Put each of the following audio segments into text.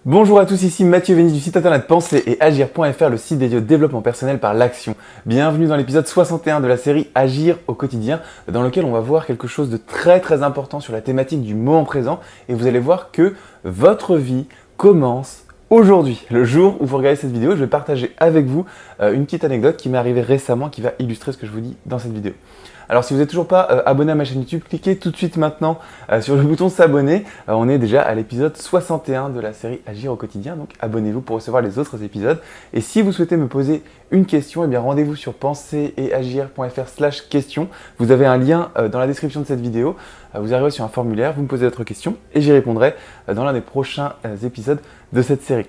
Bonjour à tous, ici Mathieu Vénis du site internet penser et agir.fr, le site dédié au développement personnel par l'action. Bienvenue dans l'épisode 61 de la série Agir au quotidien, dans lequel on va voir quelque chose de très important sur la thématique du moment présent, et vous allez voir que votre vie commence aujourd'hui. Le jour où vous regardez cette vidéo, je vais partager avec vous une petite anecdote qui m'est arrivée récemment, qui va illustrer ce que je vous dis dans cette vidéo. Alors si vous n'êtes toujours pas abonné à ma chaîne YouTube, cliquez tout de suite maintenant sur le bouton s'abonner. On est déjà à l'épisode 61 de la série Agir au quotidien, donc abonnez-vous pour recevoir les autres épisodes. Et si vous souhaitez me poser une question, eh bien rendez-vous sur penseretegir.fr/question. Vous avez un lien dans la description de cette vidéo. Vous arrivez sur un formulaire, vous me posez votre question et j'y répondrai dans l'un des prochains épisodes de cette série.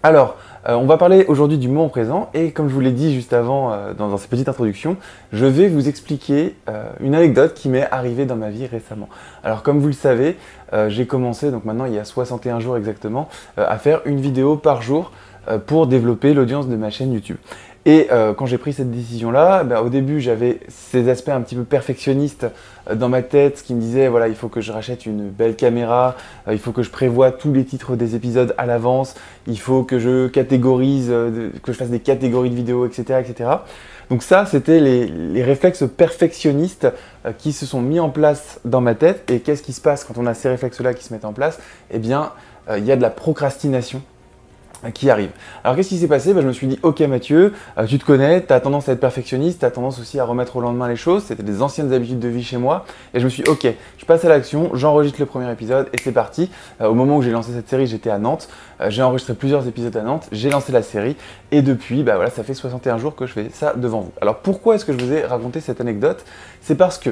Alors, on va parler aujourd'hui du moment présent et comme je vous l'ai dit juste avant dans cette petite introduction, je vais vous expliquer une anecdote qui m'est arrivée dans ma vie récemment. Alors comme vous le savez, j'ai commencé, donc maintenant il y a 61 jours exactement, à faire une vidéo par jour pour développer l'audience de ma chaîne YouTube. Et quand j'ai pris cette décision-là, au début j'avais ces aspects un petit peu perfectionnistes dans ma tête qui me disaient voilà, il faut que je rachète une belle caméra, il faut que je prévoie tous les titres des épisodes à l'avance, il faut que je catégorise, que je fasse des catégories de vidéos, etc. etc. Donc ça, c'était les réflexes perfectionnistes qui se sont mis en place dans ma tête. Et qu'est-ce qui se passe quand on a ces réflexes-là qui se mettent en place? Eh bien, il y a de la procrastination qui arrive. Alors qu'est-ce qui s'est passé? Je me suis dit, ok Mathieu, tu te connais, tu as tendance à être perfectionniste, tu as tendance aussi à remettre au lendemain les choses, c'était des anciennes habitudes de vie chez moi, et je me suis dit, ok, je passe à l'action, j'enregistre le premier épisode, et c'est parti. Au moment où j'ai lancé cette série, j'étais à Nantes, j'ai enregistré plusieurs épisodes à Nantes, j'ai lancé la série, et depuis, voilà, ça fait 61 jours que je fais ça devant vous. Alors pourquoi est-ce que je vous ai raconté cette anecdote? C'est parce que,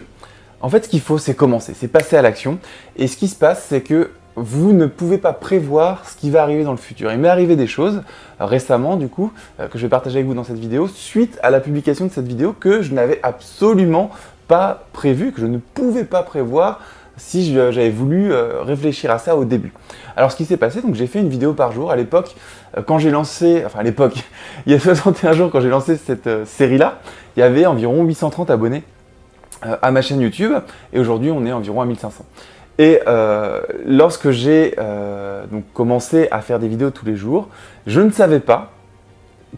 en fait, ce qu'il faut, c'est commencer, c'est passer à l'action, et ce qui se passe, c'est que vous ne pouvez pas prévoir ce qui va arriver dans le futur. Il m'est arrivé des choses récemment, du coup, que je vais partager avec vous dans cette vidéo, suite à la publication de cette vidéo que je n'avais absolument pas prévu, que je ne pouvais pas prévoir si j'avais voulu réfléchir à ça au début. Alors ce qui s'est passé, donc j'ai fait une vidéo par jour. À l'époque, quand j'ai lancé, enfin à l'époque, il y a 61 jours quand j'ai lancé cette série-là, il y avait environ 830 abonnés à ma chaîne YouTube, et aujourd'hui on est environ à 1500. Et lorsque j'ai donc commencé à faire des vidéos tous les jours, je ne savais pas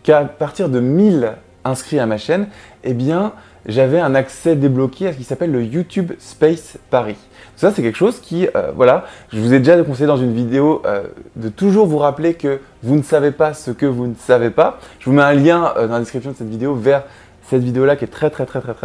qu'à partir de 1000 inscrits à ma chaîne, eh bien, j'avais un accès débloqué à ce qui s'appelle le YouTube Space Paris. Ça, c'est quelque chose qui, voilà, je vous ai déjà conseillé dans une vidéo de toujours vous rappeler que vous ne savez pas ce que vous ne savez pas. Je vous mets un lien dans la description de cette vidéo vers cette vidéo-là qui est très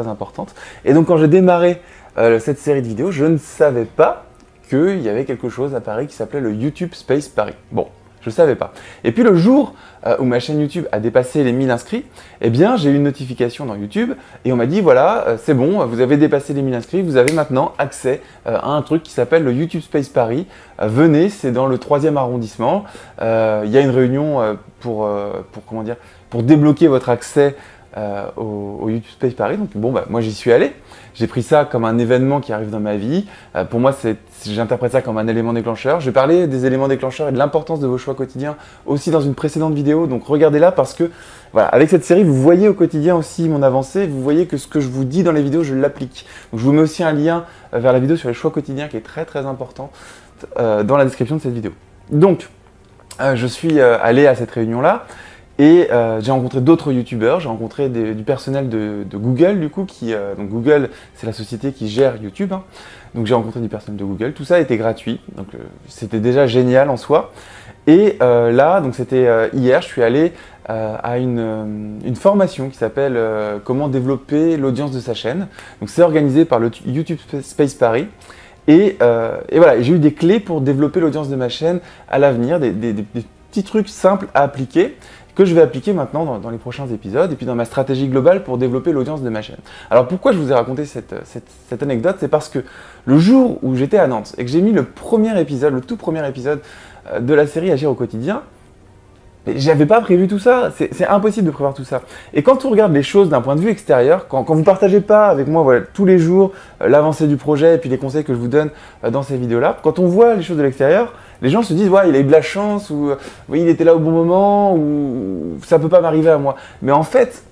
importante. Et donc, quand j'ai démarré cette série de vidéos, je ne savais pas qu'il y avait quelque chose à Paris qui s'appelait le YouTube Space Paris. Bon, je ne savais pas. Et puis le jour où ma chaîne YouTube a dépassé les 1000 inscrits, eh bien j'ai eu une notification dans YouTube et on m'a dit voilà, c'est bon, vous avez dépassé les 1000 inscrits, vous avez maintenant accès à un truc qui s'appelle le YouTube Space Paris. Venez, c'est dans le 3e arrondissement. Il y a une réunion pour débloquer votre accès au YouTube Space Paris. Donc bon, moi j'y suis allé. J'ai pris ça comme un événement qui arrive dans ma vie. Pour moi, j'interprète ça comme un élément déclencheur. Je vais parler des éléments déclencheurs et de l'importance de vos choix quotidiens aussi dans une précédente vidéo. Donc regardez-la parce que voilà, avec cette série, vous voyez au quotidien aussi mon avancée. Vous voyez que ce que je vous dis dans les vidéos, je l'applique. Donc je vous mets aussi un lien vers la vidéo sur les choix quotidiens qui est très important dans la description de cette vidéo. Donc, je suis allé à cette réunion-là. Et j'ai rencontré d'autres youtubeurs, j'ai rencontré du personnel de Google du coup, donc Google c'est la société qui gère YouTube, hein. Donc j'ai rencontré du personnel de Google, tout ça était gratuit, donc c'était déjà génial en soi. Et là, donc c'était hier, je suis allé à une formation qui s'appelle Comment développer l'audience de sa chaîne. Donc c'est organisé par le YouTube Space Paris. Et voilà, j'ai eu des clés pour développer l'audience de ma chaîne à l'avenir, des petits trucs simples à appliquer, que je vais appliquer maintenant dans les prochains épisodes et puis dans ma stratégie globale pour développer l'audience de ma chaîne. Alors pourquoi je vous ai raconté cette anecdote? C'est parce que le jour où j'étais à Nantes et que j'ai mis le tout premier épisode de la série Agir au quotidien, j'avais pas prévu tout ça, c'est impossible de prévoir tout ça. Et quand on regarde les choses d'un point de vue extérieur, quand vous partagez pas avec moi voilà, tous les jours l'avancée du projet et puis les conseils que je vous donne dans ces vidéos-là, quand on voit les choses de l'extérieur, les gens se disent ouais, il a eu de la chance ou oui, il était là au bon moment ou ça peut pas m'arriver à moi. Mais en fait,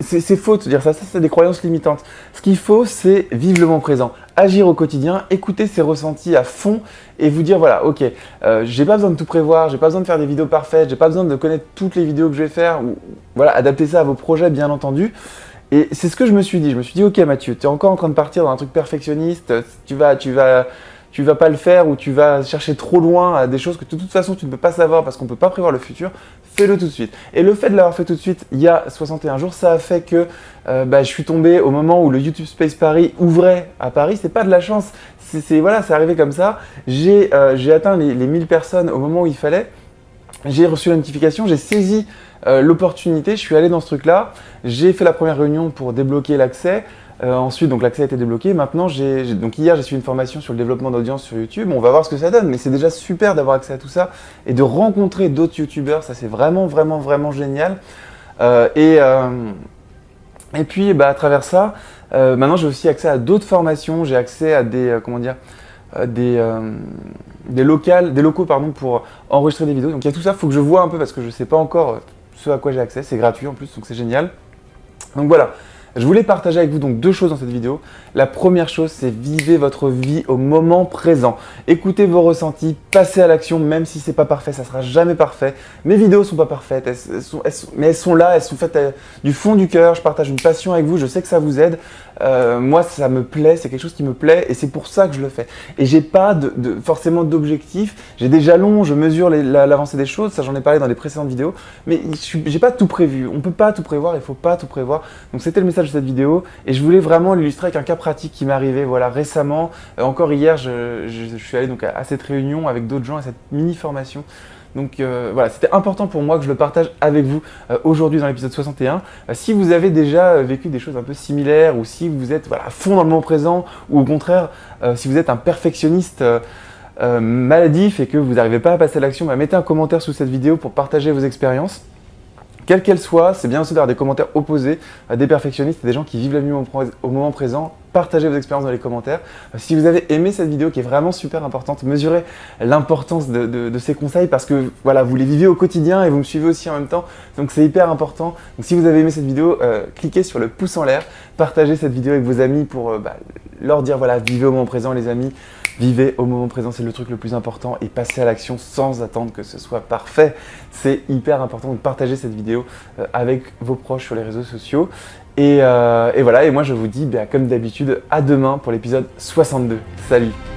c'est faux de se dire ça, c'est des croyances limitantes. Ce qu'il faut, c'est vivre le moment présent, agir au quotidien, écouter ses ressentis à fond et vous dire voilà, ok, j'ai pas besoin de tout prévoir, j'ai pas besoin de faire des vidéos parfaites, j'ai pas besoin de connaître toutes les vidéos que je vais faire, ou voilà, adapter ça à vos projets bien entendu. Et c'est ce que je me suis dit. Je me suis dit, ok Mathieu, tu es encore en train de partir dans un truc perfectionniste, tu vas pas le faire ou tu vas chercher trop loin à des choses que de toute façon tu ne peux pas savoir parce qu'on ne peut pas prévoir le futur, fais-le tout de suite. Et le fait de l'avoir fait tout de suite il y a 61 jours, ça a fait que je suis tombé au moment où le YouTube Space Paris ouvrait à Paris. C'est pas de la chance, voilà, c'est arrivé comme ça. J'ai atteint les 1000 personnes au moment où il fallait. J'ai reçu la notification, j'ai saisi l'opportunité, je suis allé dans ce truc-là. J'ai fait la première réunion pour débloquer l'accès. Ensuite, donc l'accès a été débloqué. Maintenant, donc hier, j'ai suivi une formation sur le développement d'audience sur YouTube. On va voir ce que ça donne, mais c'est déjà super d'avoir accès à tout ça et de rencontrer d'autres YouTubeurs. Ça, c'est vraiment, vraiment, vraiment génial. Et puis, à travers ça, maintenant, j'ai aussi accès à d'autres formations. J'ai accès à des, des locaux pour enregistrer des vidéos. Donc, il y a tout ça. Il faut que je vois un peu parce que je ne sais pas encore ce à quoi j'ai accès. C'est gratuit en plus, donc c'est génial. Donc voilà. Je voulais partager avec vous donc 2 choses dans cette vidéo. La première chose, c'est vivez votre vie au moment présent. Écoutez vos ressentis, passez à l'action, même si c'est pas parfait, ça sera jamais parfait. Mes vidéos sont pas parfaites, mais elles sont là, elles sont faites du fond du cœur. Je partage une passion avec vous, je sais que ça vous aide. Moi, ça me plaît, c'est quelque chose qui me plaît et c'est pour ça que je le fais. Et j'ai pas forcément d'objectif. J'ai des jalons, je mesure l'avancée des choses, ça j'en ai parlé dans les précédentes vidéos, mais j'ai pas tout prévu. On peut pas tout prévoir, il faut pas tout prévoir. Donc c'était le message de cette vidéo et je voulais vraiment l'illustrer avec un cas pratique qui m'est arrivé récemment. Encore hier, je suis allé donc à cette réunion avec d'autres gens, à cette mini formation. Donc voilà, c'était important pour moi que je le partage avec vous aujourd'hui dans l'épisode 61. Si vous avez déjà vécu des choses un peu similaires ou si vous êtes à fond dans le moment présent ou au contraire, si vous êtes un perfectionniste maladif et que vous n'arrivez pas à passer à l'action, mettez un commentaire sous cette vidéo pour partager vos expériences. Quelle qu'elle soit, c'est bien aussi d'avoir des commentaires opposés, des perfectionnistes et des gens qui vivent la vie au moment présent. Partagez vos expériences dans les commentaires. Si vous avez aimé cette vidéo qui est vraiment super importante, mesurez l'importance de ces conseils parce que voilà, vous les vivez au quotidien et vous me suivez aussi en même temps. Donc c'est hyper important. Donc si vous avez aimé cette vidéo, cliquez sur le pouce en l'air, partagez cette vidéo avec vos amis pour leur dire voilà, vivez au moment présent les amis. Vivez au moment présent, c'est le truc le plus important et passez à l'action sans attendre que ce soit parfait. C'est hyper important de partager cette vidéo avec vos proches sur les réseaux sociaux. Et voilà, et moi je vous dis comme d'habitude à demain pour l'épisode 62. Salut!